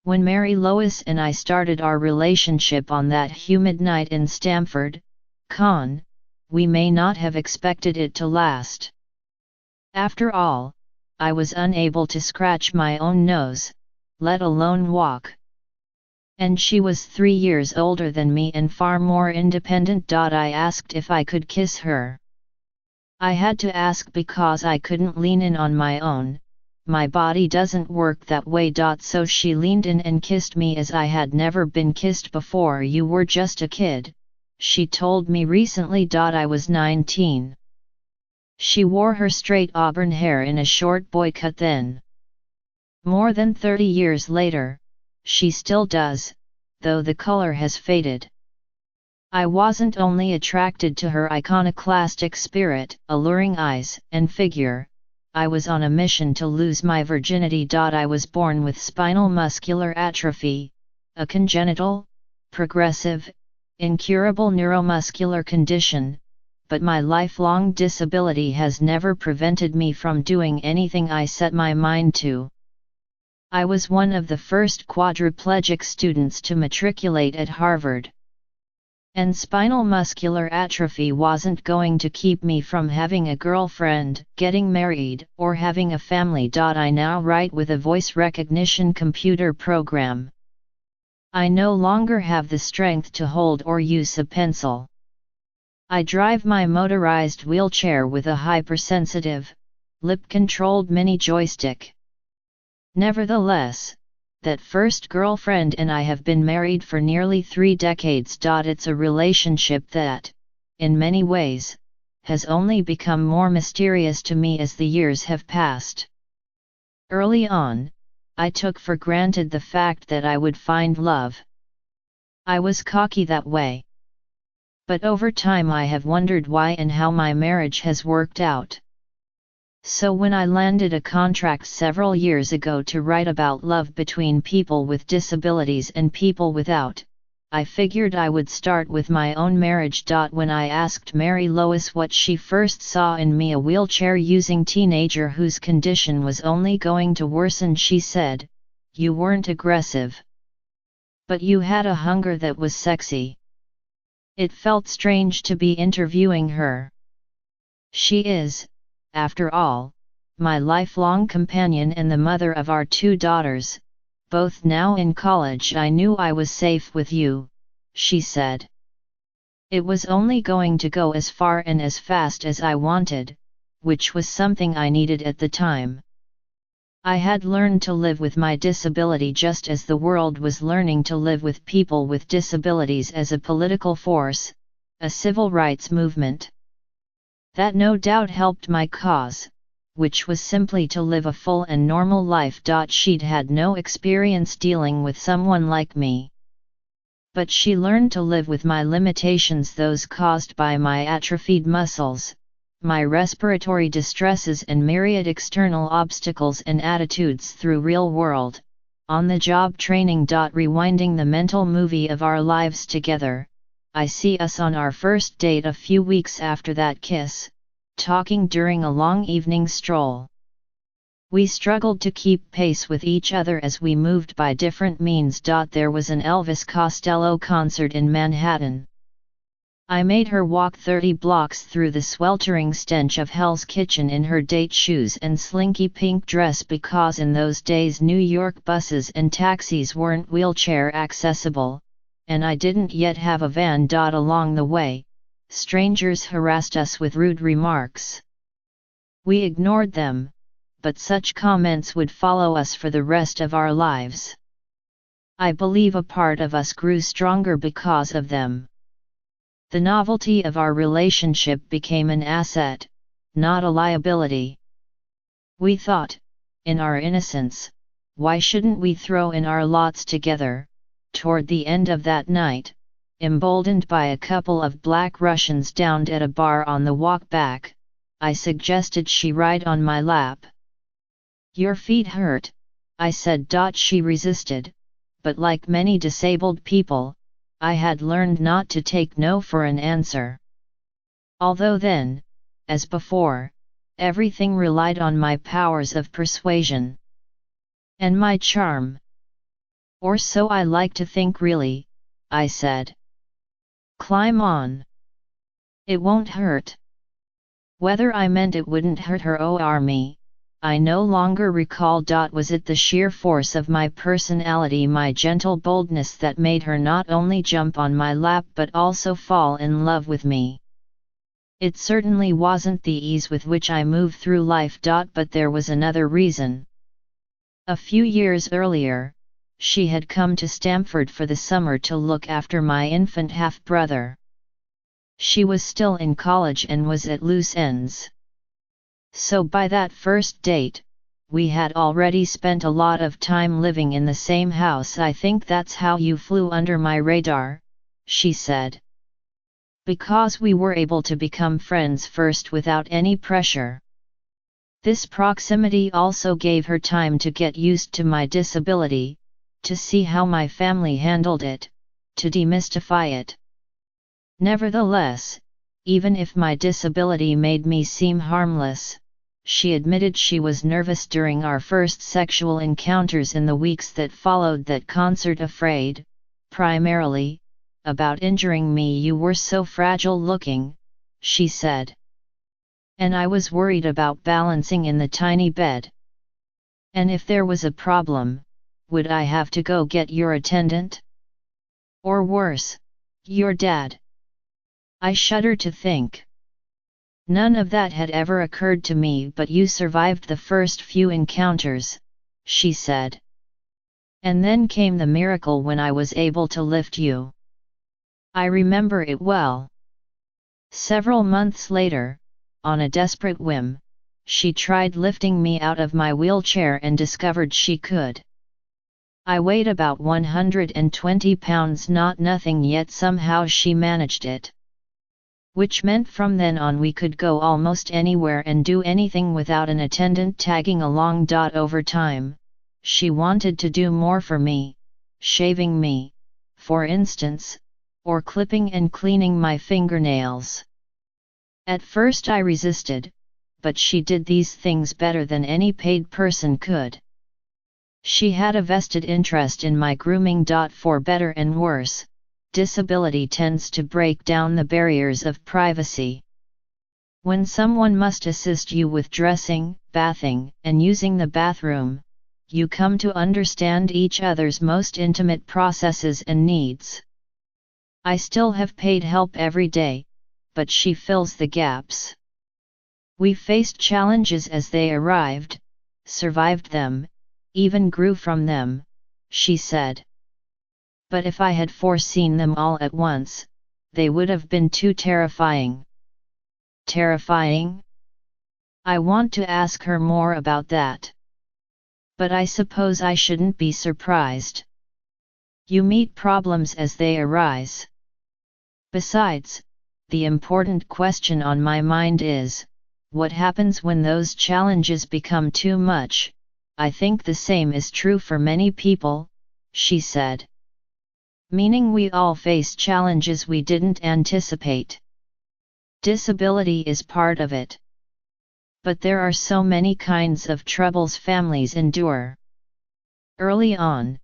When Mary Lois and I started our relationship on that humid night in Stamford, Con, we may not have expected it to last. After all, I was unable to scratch my own nose, let alone walk. And she was 3 years older than me and far more independent. I asked if I could kiss her. I had to ask because I couldn't lean in on my own, my body doesn't work that way. So she leaned in and kissed me as I had never been kissed before. You were just a kid, she told me recently. I was 19. She wore her straight auburn hair in a short boy cut then. More than 30 years later, she still does, though the color has faded. I wasn't only attracted to her iconoclastic spirit, alluring eyes, and figure, I was on a mission to lose my virginity. I was born with spinal muscular atrophy, a congenital, progressive, incurable neuromuscular condition, but my lifelong disability has never prevented me from doing anything I set my mind to. I was one of the first quadriplegic students to matriculate at Harvard. And spinal muscular atrophy wasn't going to keep me from having a girlfriend, getting married, or having a family. I now write with a voice recognition computer program. I no longer have the strength to hold or use a pencil. I drive my motorized wheelchair with a hypersensitive, lip-controlled mini joystick. Nevertheless, that first girlfriend and I have been married for nearly 3 decades. It's a relationship that, in many ways, has only become more mysterious to me as the years have passed. Early on, I took for granted the fact that I would find love. I was cocky that way. But over time I have wondered why and how my marriage has worked out. So when I landed a contract several years ago to write about love between people with disabilities and people without, I figured I would start with my own marriage. When I asked Mary Lois what she first saw in me, a wheelchair-using teenager whose condition was only going to worsen, she said, "You weren't aggressive. But you had a hunger that was sexy." It felt strange to be interviewing her. She is, after all, my lifelong companion and the mother of our 2 daughters, both now in college. "I knew I was safe with you," she said. "It was only going to go as far and as fast as I wanted, which was something I needed at the time. I had learned to live with my disability just as the world was learning to live with people with disabilities as a political force, a civil rights movement. That no doubt helped my cause, which was simply to live a full and normal life. She'd had no experience dealing with someone like me. But she learned to live with my limitations, those caused by my atrophied muscles, my respiratory distresses and myriad external obstacles and attitudes through real-world, on-the-job training. Rewinding the mental movie of our lives together, I see us on our first date a few weeks after that kiss, talking during a long evening stroll. We struggled to keep pace with each other as we moved by different means. There was an Elvis Costello concert in Manhattan. I made her walk 30 blocks through the sweltering stench of Hell's Kitchen in her date shoes and slinky pink dress because in those days New York buses and taxis weren't wheelchair accessible, and I didn't yet have a van. Along the way, strangers harassed us with rude remarks. We ignored them, but such comments would follow us for the rest of our lives. I believe a part of us grew stronger because of them. The novelty of our relationship became an asset, not a liability. We thought, in our innocence, why shouldn't we throw in our lots together? Toward the end of that night, emboldened by a couple of black Russians downed at a bar on the walk back, I suggested she ride on my lap. "Your feet hurt," I said. She resisted, but like many disabled people, I had learned not to take no for an answer. Although then, as before, everything relied on my powers of persuasion and my charm. Or so I like to think really, I said. Climb on. It won't hurt. Whether I meant it wouldn't hurt her or me, I no longer recall. Was it the sheer force of my personality, my gentle boldness, that made her not only jump on my lap but also fall in love with me? It certainly wasn't the ease with which I moved through life. But there was another reason. A few years earlier, she had come to Stamford for the summer to look after my infant half-brother. She was still in college and was at loose ends. So by that first date, we had already spent a lot of time living in the same house. I think that's how you flew under my radar, she said. Because we were able to become friends first without any pressure. This proximity also gave her time to get used to my disability, to see how my family handled it, to demystify it. Nevertheless, even if my disability made me seem harmless, she admitted she was nervous during our first sexual encounters in the weeks that followed that concert, afraid, primarily, about injuring me. You were so fragile looking, she said. And I was worried about balancing in the tiny bed. And if there was a problem, would I have to go get your attendant? Or worse, your dad? I shuddered to think. None of that had ever occurred to me. But you survived the first few encounters, she said. And then came the miracle when I was able to lift you. I remember it well. Several months later, on a desperate whim, she tried lifting me out of my wheelchair and discovered she could. I weighed about 120 pounds, not nothing, yet somehow she managed it. Which meant from then on we could go almost anywhere and do anything without an attendant tagging along. Over time, she wanted to do more for me, shaving me, for instance, or clipping and cleaning my fingernails. At first I resisted, but she did these things better than any paid person could. She had a vested interest in my grooming. For better and worse, disability tends to break down the barriers of privacy. When someone must assist you with dressing, bathing, and using the bathroom, you come to understand each other's most intimate processes and needs. I still have paid help every day, but she fills the gaps. We faced challenges as they arrived, survived them, even grew from them, she said. But if I had foreseen them all at once, they would have been too terrifying. Terrifying? I want to ask her more about that. But I suppose I shouldn't be surprised. You meet problems as they arise. Besides, the important question on my mind is, what happens when those challenges become too much? I think the same is true for many people, she said. Meaning we all face challenges we didn't anticipate. Disability is part of it. But there are so many kinds of troubles families endure. Early on,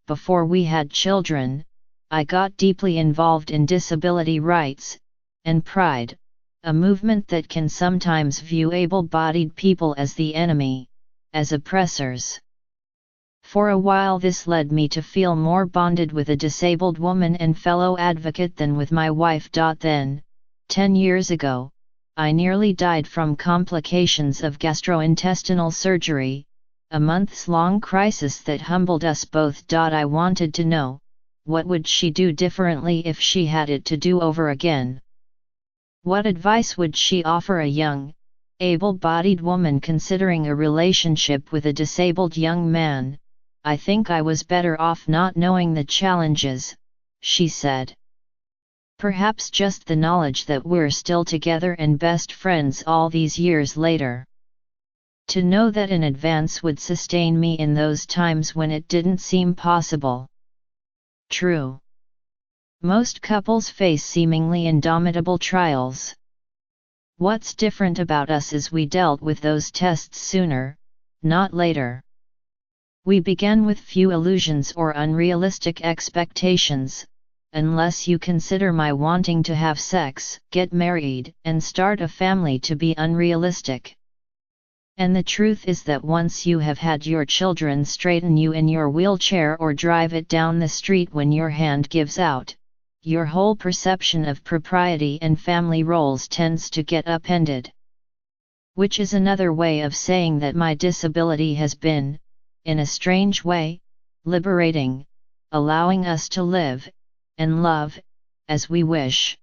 before we had children, I got deeply involved in disability rights and pride, a movement that can sometimes view able-bodied people as the enemy, as oppressors. For a while this led me to feel more bonded with a disabled woman and fellow advocate than with my wife. Then, 10 years ago, I nearly died from complications of gastrointestinal surgery, a months-long crisis that humbled us both. I wanted to know, what would she do differently if she had it to do over again? What advice would she offer a young, able-bodied woman considering a relationship with a disabled young man? I think I was better off not knowing the challenges, she said. Perhaps just the knowledge that we're still together and best friends all these years later. To know that in advance would sustain me in those times when it didn't seem possible. True. Most couples face seemingly indomitable trials. What's different about us is we dealt with those tests sooner, not later. We begin with few illusions or unrealistic expectations, unless you consider my wanting to have sex, get married, and start a family to be unrealistic. And the truth is that once you have had your children straighten you in your wheelchair or drive it down the street when your hand gives out, your whole perception of propriety and family roles tends to get upended. Which is another way of saying that my disability has been, in a strange way, liberating, allowing us to live, and love, as we wish.